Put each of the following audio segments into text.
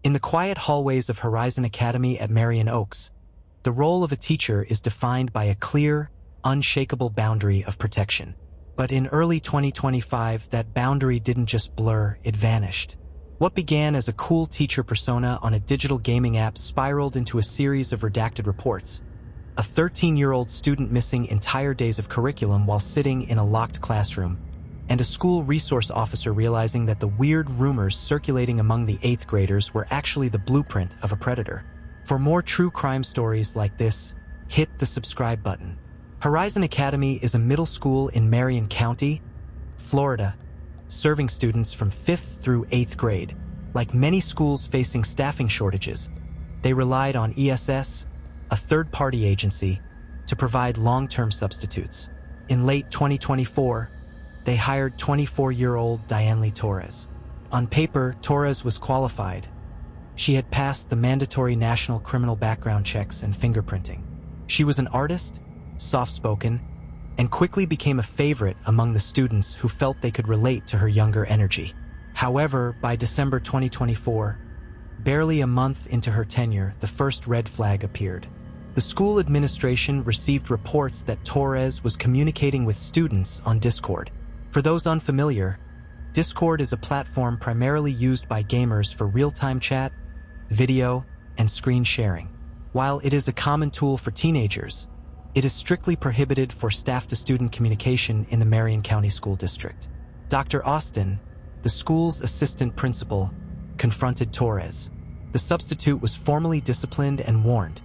In the quiet hallways of Horizon Academy at Marion Oaks, the role of a teacher is defined by a clear, unshakable boundary of protection. But in early 2025, that boundary didn't just blur, it vanished. What began as a cool teacher persona on a digital gaming app spiraled into a series of redacted reports. A 13-year-old student missing entire days of curriculum while sitting in a locked classroom, and a school resource officer realizing that the weird rumors circulating among the 8th graders were actually the blueprint of a predator. For more true crime stories like this, hit the subscribe button. Horizon Academy is a middle school in Marion County, Florida, serving students from 5th through 8th grade. Like many schools facing staffing shortages, they relied on ESS, a third-party agency, to provide long-term substitutes. In late 2024, they hired 24-year-old Diane Lee Torres. On paper, Torres was qualified. She had passed the mandatory national criminal background checks and fingerprinting. She was an artist, soft-spoken, and quickly became a favorite among the students who felt they could relate to her younger energy. However, by December 2024, barely a month into her tenure, the first red flag appeared. The school administration received reports that Torres was communicating with students on Discord. For those unfamiliar, Discord is a platform primarily used by gamers for real-time chat, video, and screen sharing. While it is a common tool for teenagers, it is strictly prohibited for staff-to-student communication in the Marion County School District. Dr. Austin, the school's assistant principal, confronted Torres. The substitute was formally disciplined and warned.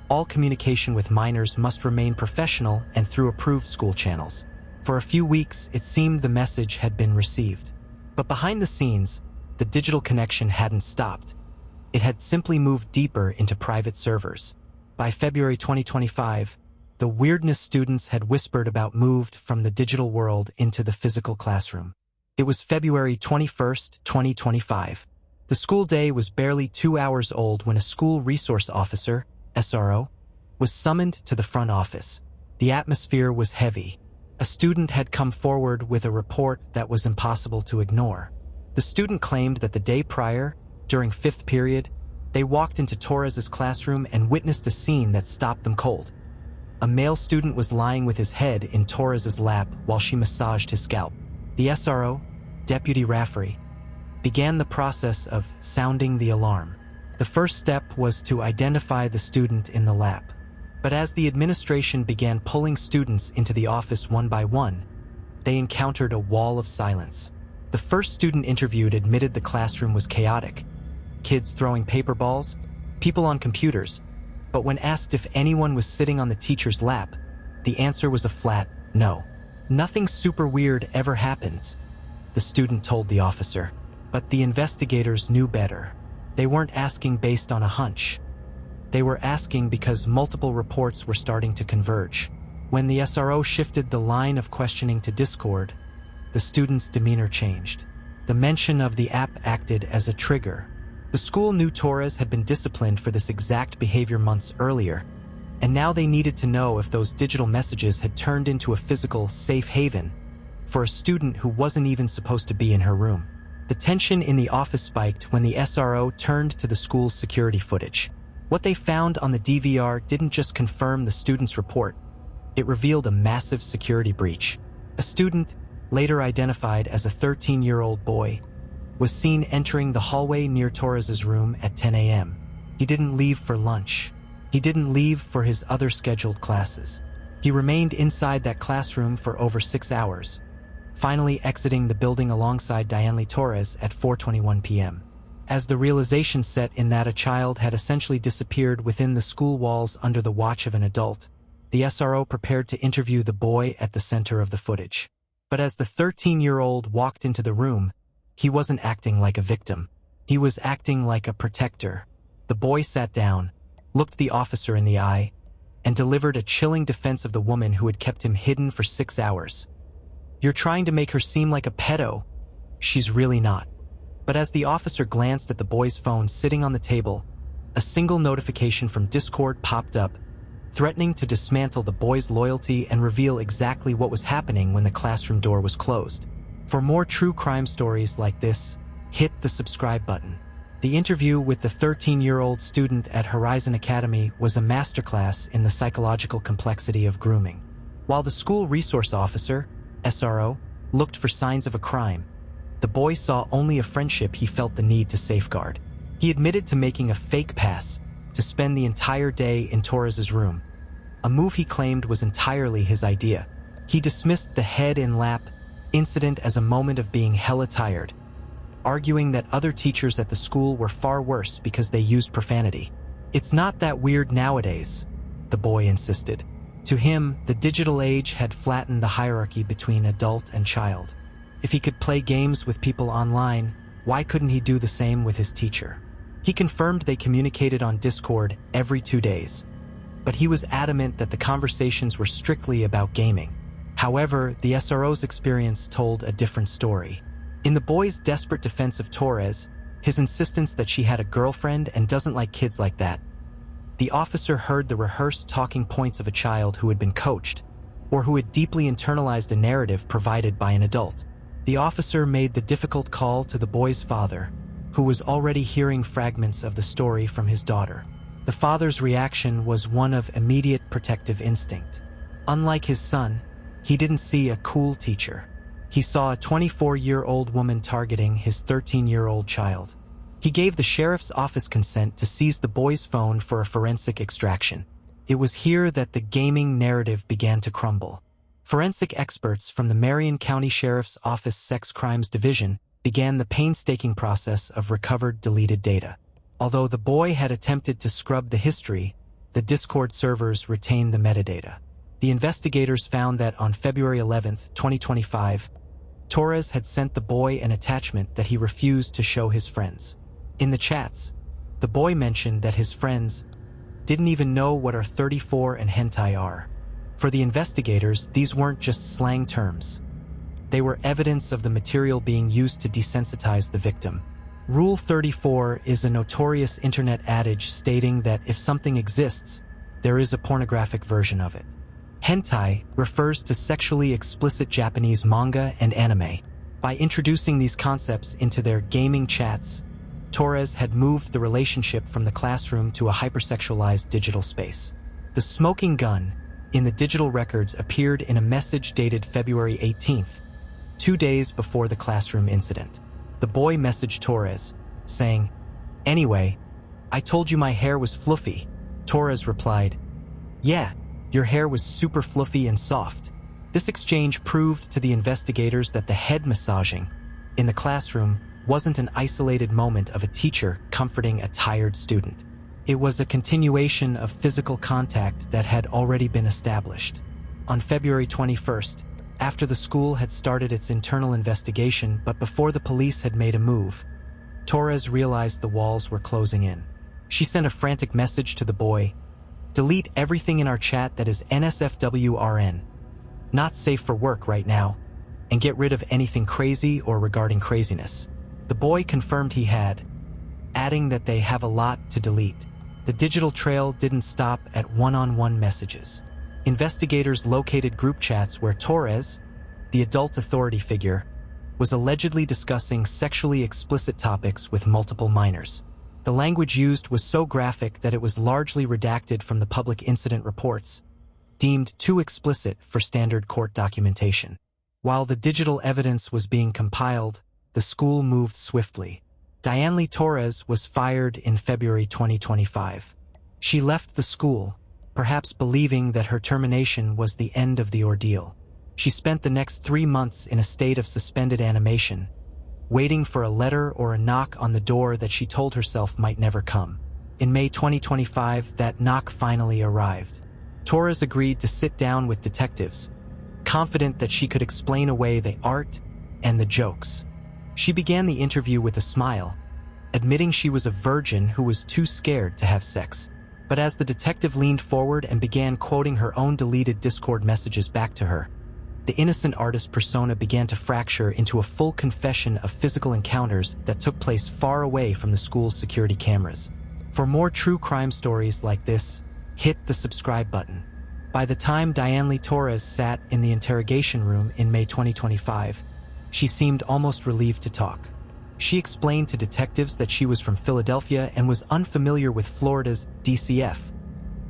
All communication with minors must remain professional and through approved school channels. For a few weeks, it seemed the message had been received. But behind the scenes, the digital connection hadn't stopped. It had simply moved deeper into private servers. By February 2025, the weirdness students had whispered about moved from the digital world into the physical classroom. It was February 21st, 2025. The school day was barely 2 hours old when a school resource officer, SRO, was summoned to the front office. The atmosphere was heavy. A student had come forward with a report that was impossible to ignore. The student claimed that the day prior, during 5th period, they walked into Torres's classroom and witnessed a scene that stopped them cold. A male student was lying with his head in Torres's lap while she massaged his scalp. The SRO, Deputy Rafferty, began the process of sounding the alarm. The first step was to identify the student in the lap. But as the administration began pulling students into the office one by one, they encountered a wall of silence. The first student interviewed admitted the classroom was chaotic. Kids throwing paper balls, people on computers. But when asked if anyone was sitting on the teacher's lap, the answer was a flat no. Nothing super weird ever happens, the student told the officer. But the investigators knew better. They weren't asking based on a hunch. They were asking because multiple reports were starting to converge. When the SRO shifted the line of questioning to Discord, the student's demeanor changed. The mention of the app acted as a trigger. The school knew Torres had been disciplined for this exact behavior months earlier, and now they needed to know if those digital messages had turned into a physical safe haven for a student who wasn't even supposed to be in her room. The tension in the office spiked when the SRO turned to the school's security footage. What they found on the DVR didn't just confirm the student's report, it revealed a massive security breach. A student, later identified as a 13-year-old boy, was seen entering the hallway near Torres's room at 10 a.m. He didn't leave for lunch. He didn't leave for his other scheduled classes. He remained inside that classroom for over 6 hours, finally exiting the building alongside Diane Lee Torres at 4:21 p.m. As the realization set in that a child had essentially disappeared within the school walls under the watch of an adult, the SRO prepared to interview the boy at the center of the footage. But as the 13-year-old walked into the room, he wasn't acting like a victim. He was acting like a protector. The boy sat down, looked the officer in the eye, and delivered a chilling defense of the woman who had kept him hidden for 6 hours. "You're trying to make her seem like a pedo. She's really not." But as the officer glanced at the boy's phone sitting on the table, a single notification from Discord popped up, threatening to dismantle the boy's loyalty and reveal exactly what was happening when the classroom door was closed. For more true crime stories like this, hit the subscribe button. The interview with the 13-year-old student at Horizon Academy was a masterclass in the psychological complexity of grooming. While the school resource officer, SRO, looked for signs of a crime, the boy saw only a friendship he felt the need to safeguard. He admitted to making a fake pass to spend the entire day in Torres's room, a move he claimed was entirely his idea. He dismissed the head in lap incident as a moment of being hella tired, arguing that other teachers at the school were far worse because they used profanity. "It's not that weird nowadays," the boy insisted. To him, the digital age had flattened the hierarchy between adult and child. If he could play games with people online, why couldn't he do the same with his teacher? He confirmed they communicated on Discord every 2 days, but he was adamant that the conversations were strictly about gaming. However, the SRO's experience told a different story. In the boy's desperate defense of Torres, his insistence that she had a girlfriend and doesn't like kids like that, the officer heard the rehearsed talking points of a child who had been coached, or who had deeply internalized a narrative provided by an adult. The officer made the difficult call to the boy's father, who was already hearing fragments of the story from his daughter. The father's reaction was one of immediate protective instinct. Unlike his son, he didn't see a cool teacher. He saw a 24-year-old woman targeting his 13-year-old child. He gave the sheriff's office consent to seize the boy's phone for a forensic extraction. It was here that the gaming narrative began to crumble. Forensic experts from the Marion County Sheriff's Office Sex Crimes Division began the painstaking process of recovered deleted data. Although the boy had attempted to scrub the history, the Discord servers retained the metadata. The investigators found that on February 11, 2025, Torres had sent the boy an attachment that he refused to show his friends. In the chats, the boy mentioned that his friends didn't even know what R34 and hentai are. For the investigators, these weren't just slang terms. They were evidence of the material being used to desensitize the victim. Rule 34 is a notorious internet adage stating that if something exists, there is a pornographic version of it. Hentai refers to sexually explicit Japanese manga and anime. By introducing these concepts into their gaming chats, Torres had moved the relationship from the classroom to a hypersexualized digital space. The smoking gun in the digital records appeared in a message dated February 18th, 2 days before the classroom incident. The boy messaged Torres, saying, "Anyway, I told you my hair was fluffy." Torres replied, "Yeah, your hair was super fluffy and soft." This exchange proved to the investigators that the head massaging in the classroom wasn't an isolated moment of a teacher comforting a tired student. It was a continuation of physical contact that had already been established. On February 21st, after the school had started its internal investigation but before the police had made a move, Torres realized the walls were closing in. She sent a frantic message to the boy, "Delete everything in our chat that is NSFWRN. Not safe for work right now, and get rid of anything crazy or regarding craziness." The boy confirmed he had, adding that they have a lot to delete. The digital trail didn't stop at one-on-one messages. Investigators located group chats where Torres, the adult authority figure, was allegedly discussing sexually explicit topics with multiple minors. The language used was so graphic that it was largely redacted from the public incident reports, deemed too explicit for standard court documentation. While the digital evidence was being compiled, the school moved swiftly. Diane Lee Torres was fired in February 2025. She left the school, perhaps believing that her termination was the end of the ordeal. She spent the next 3 months in a state of suspended animation, waiting for a letter or a knock on the door that she told herself might never come. In May 2025, that knock finally arrived. Torres agreed to sit down with detectives, confident that she could explain away the art and the jokes. She began the interview with a smile, admitting she was a virgin who was too scared to have sex. But as the detective leaned forward and began quoting her own deleted Discord messages back to her, the innocent artist persona began to fracture into a full confession of physical encounters that took place far away from the school's security cameras. For more true crime stories like this, hit the subscribe button. By the time Diane Lee Torres sat in the interrogation room in May 2025, she seemed almost relieved to talk. She explained to detectives that she was from Philadelphia and was unfamiliar with Florida's DCF,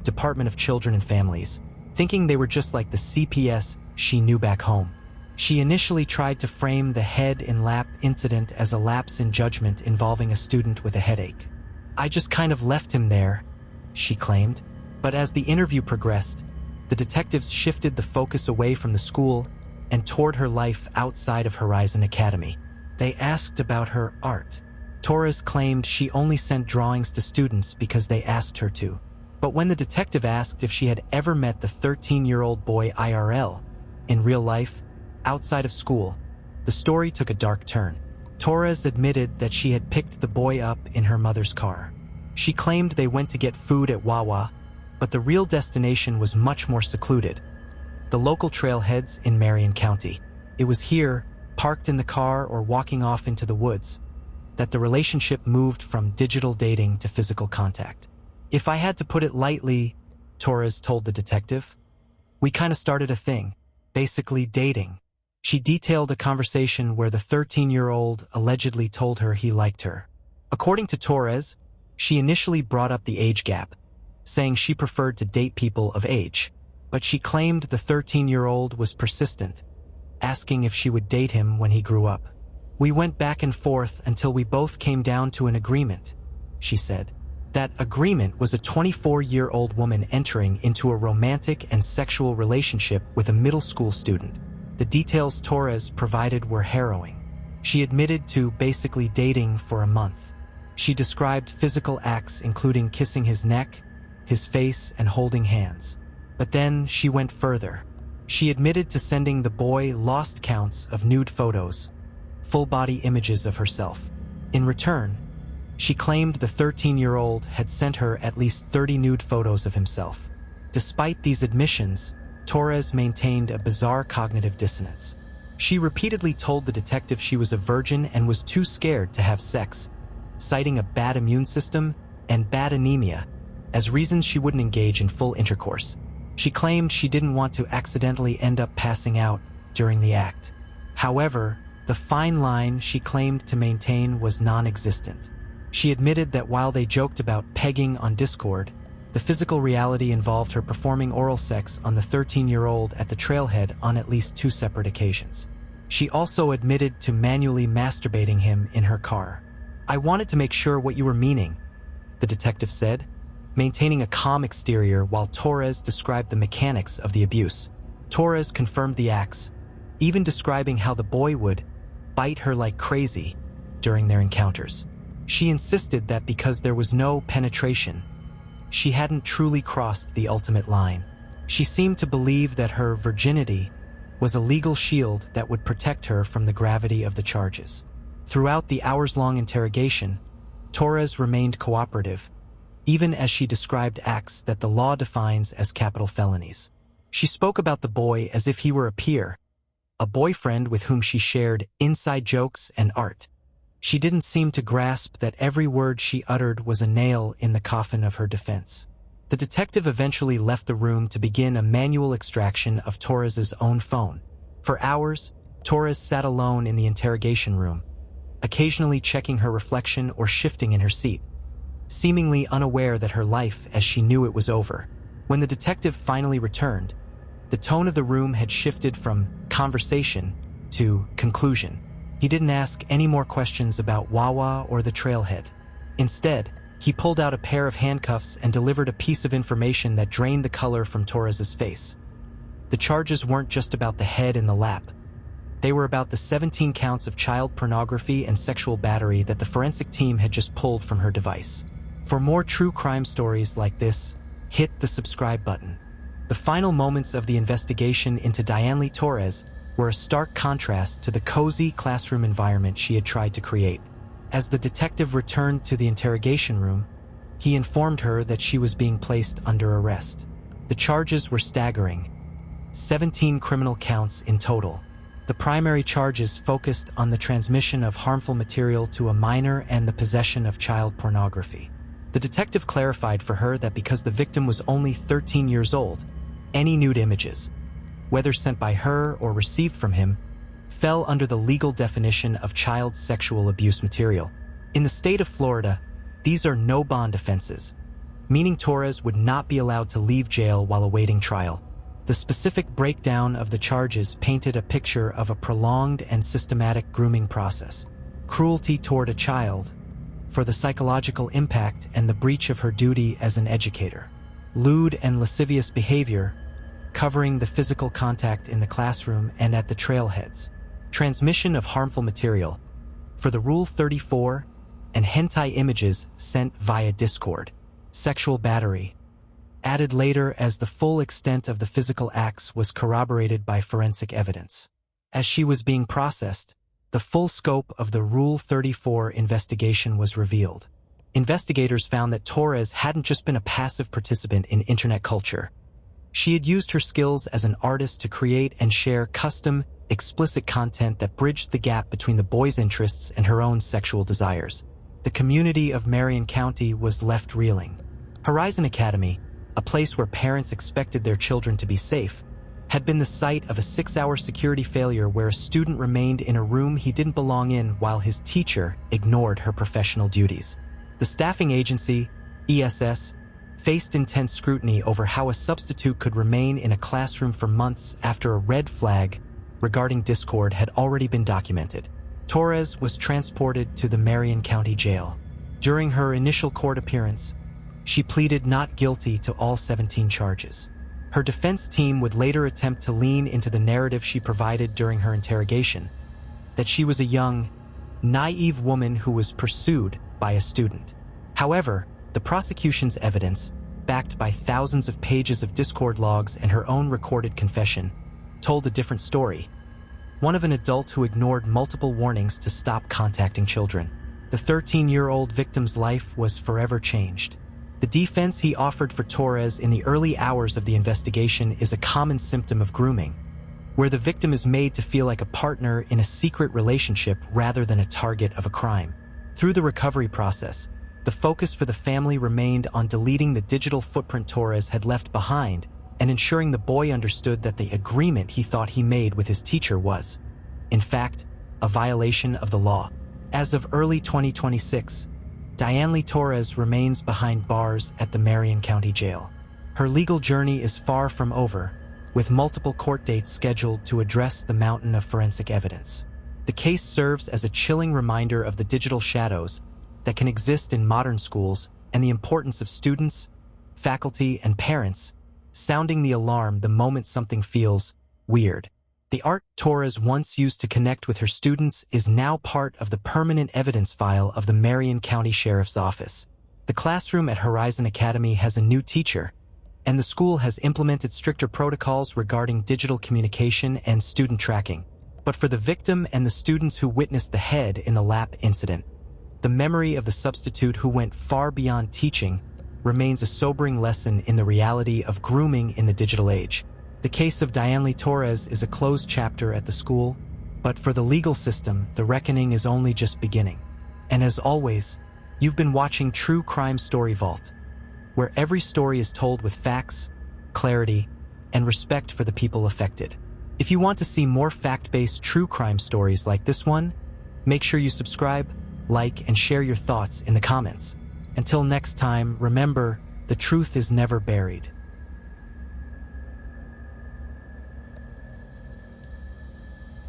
Department of Children and Families, thinking they were just like the CPS she knew back home. She initially tried to frame the head in lap incident as a lapse in judgment involving a student with a headache. "I just kind of left him there," she claimed. But as the interview progressed, the detectives shifted the focus away from the school and toward her life outside of Horizon Academy. They asked about her art. Torres claimed she only sent drawings to students because they asked her to. But when the detective asked if she had ever met the 13-year-old boy IRL, in real life, outside of school, the story took a dark turn. Torres admitted that she had picked the boy up in her mother's car. She claimed they went to get food at Wawa, but the real destination was much more secluded. The local trailheads in Marion County. It was here, parked in the car or walking off into the woods, that the relationship moved from digital dating to physical contact. "If I had to put it lightly," Torres told the detective, "we kind of started a thing, basically dating." She detailed a conversation where the 13-year-old allegedly told her he liked her. According to Torres, she initially brought up the age gap, saying she preferred to date people of age, but she claimed the 13-year-old was persistent, asking if she would date him when he grew up. "We went back and forth until we both came down to an agreement," she said. That agreement was a 24-year-old woman entering into a romantic and sexual relationship with a middle school student. The details Torres provided were harrowing. She admitted to basically dating for a month. She described physical acts including kissing his neck, his face, and holding hands. But then she went further. She admitted to sending the boy lost counts of nude photos, full-body images of herself. In return, she claimed the 13-year-old had sent her at least 30 nude photos of himself. Despite these admissions, Torres maintained a bizarre cognitive dissonance. She repeatedly told the detective she was a virgin and was too scared to have sex, citing a bad immune system and bad anemia as reasons she wouldn't engage in full intercourse. She claimed she didn't want to accidentally end up passing out during the act. However, the fine line she claimed to maintain was non-existent. She admitted that while they joked about pegging on Discord, the physical reality involved her performing oral sex on the 13-year-old at the trailhead on at least 2 separate occasions. She also admitted to manually masturbating him in her car. "I wanted to make sure what you were meaning," the detective said, maintaining a calm exterior while Torres described the mechanics of the abuse. Torres confirmed the acts, even describing how the boy would bite her like crazy during their encounters. She insisted that because there was no penetration, she hadn't truly crossed the ultimate line. She seemed to believe that her virginity was a legal shield that would protect her from the gravity of the charges. Throughout the hours-long interrogation, Torres remained cooperative, even as she described acts that the law defines as capital felonies. She spoke about the boy as if he were a peer, a boyfriend with whom she shared inside jokes and art. She didn't seem to grasp that every word she uttered was a nail in the coffin of her defense. The detective eventually left the room to begin a manual extraction of Torres's own phone. For hours, Torres sat alone in the interrogation room, occasionally checking her reflection or shifting in her seat, seemingly unaware that her life as she knew it was over. When the detective finally returned, the tone of the room had shifted from conversation to conclusion. He didn't ask any more questions about Wawa or the trailhead. Instead, he pulled out a pair of handcuffs and delivered a piece of information that drained the color from Torres's face. The charges weren't just about the head in the lap. They were about the 17 counts of child pornography and sexual battery that the forensic team had just pulled from her device. For more true crime stories like this, hit the subscribe button. The final moments of the investigation into Diane Lee Torres were a stark contrast to the cozy classroom environment she had tried to create. As the detective returned to the interrogation room, he informed her that she was being placed under arrest. The charges were staggering: 17 criminal counts in total. The primary charges focused on the transmission of harmful material to a minor and the possession of child pornography. The detective clarified for her that because the victim was only 13 years old, any nude images, whether sent by her or received from him, fell under the legal definition of child sexual abuse material. In the state of Florida, these are no-bond offenses, meaning Torres would not be allowed to leave jail while awaiting trial. The specific breakdown of the charges painted a picture of a prolonged and systematic grooming process, cruelty toward a child, for the psychological impact and the breach of her duty as an educator, lewd and lascivious behavior, covering the physical contact in the classroom and at the trailheads, transmission of harmful material, for the Rule 34, and hentai images sent via Discord, sexual battery, added later as the full extent of the physical acts was corroborated by forensic evidence. As she was being processed, the full scope of the Rule 34 investigation was revealed. Investigators found that Torres hadn't just been a passive participant in internet culture. She had used her skills as an artist to create and share custom, explicit content that bridged the gap between the boy's interests and her own sexual desires. The community of Marion County was left reeling. Horizon Academy, a place where parents expected their children to be safe, had been the site of a 6-hour security failure where a student remained in a room he didn't belong in while his teacher ignored her professional duties. The staffing agency, ESS, faced intense scrutiny over how a substitute could remain in a classroom for months after a red flag regarding Discord had already been documented. Torres was transported to the Marion County Jail. During her initial court appearance, she pleaded not guilty to all 17 charges. Her defense team would later attempt to lean into the narrative she provided during her interrogation, that she was a young, naive woman who was pursued by a student. However, the prosecution's evidence, backed by thousands of pages of Discord logs and her own recorded confession, told a different story. One of an adult who ignored multiple warnings to stop contacting children. The 13-year-old victim's life was forever changed. The defense he offered for Torres in the early hours of the investigation is a common symptom of grooming, where the victim is made to feel like a partner in a secret relationship rather than a target of a crime. Through the recovery process, the focus for the family remained on deleting the digital footprint Torres had left behind and ensuring the boy understood that the agreement he thought he made with his teacher was, in fact, a violation of the law. As of early 2026, Diane Lee Torres remains behind bars at the Marion County Jail. Her legal journey is far from over, with multiple court dates scheduled to address the mountain of forensic evidence. The case serves as a chilling reminder of the digital shadows that can exist in modern schools and the importance of students, faculty, and parents sounding the alarm the moment something feels weird. The art Torres once used to connect with her students is now part of the permanent evidence file of the Marion County Sheriff's Office. The classroom at Horizon Academy has a new teacher, and the school has implemented stricter protocols regarding digital communication and student tracking. But for the victim and the students who witnessed the head in the lap incident, the memory of the substitute who went far beyond teaching remains a sobering lesson in the reality of grooming in the digital age. The case of Diane Lee Torres is a closed chapter at the school, but for the legal system, the reckoning is only just beginning. And as always, you've been watching True Crime Story Vault, where every story is told with facts, clarity, and respect for the people affected. If you want to see more fact-based true crime stories like this one, make sure you subscribe, like, and share your thoughts in the comments. Until next time, remember, the truth is never buried.